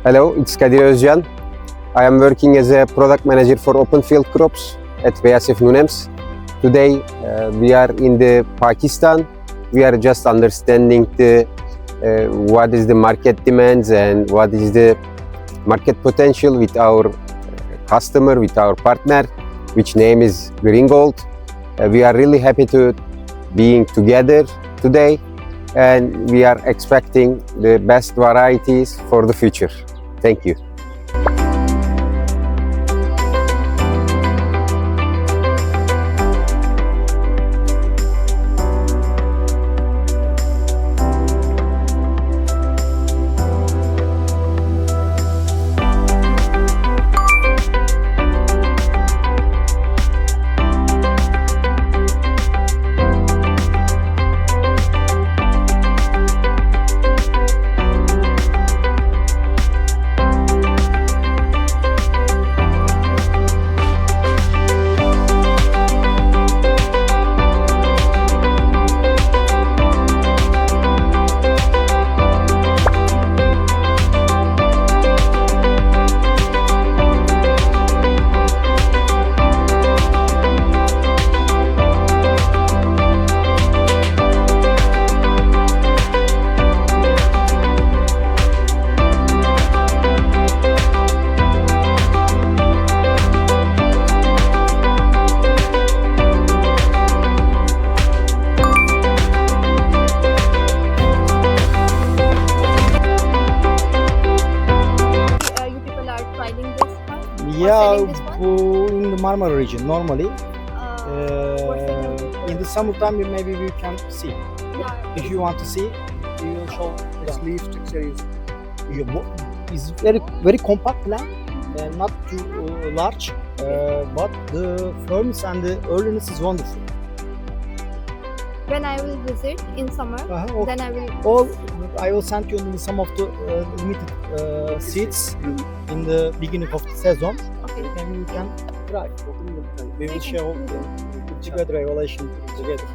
Hello, it's Kadir Özcan. I am working as a product manager for open field crops at BASF Nunhems. Today we are in the Pakistan. We are just understanding what is the market demands and what is the market potential with our customer, with our partner, which name is Green Gold. We are really happy to being together today, and we are expecting the best varieties for the future. Thank you. Yeah, in the Marmara region normally. In the summertime maybe we can see. Yeah. If you want to see, we will show. Its leaf texture is It's very compact plant, not too large, but the firmness and the earliness is wonderful. When I will visit in summer, Okay. then I will. Or I will send you some of the limited seeds in the beginning of the season. Okay. Maybe you can try. We will share together evaluation together.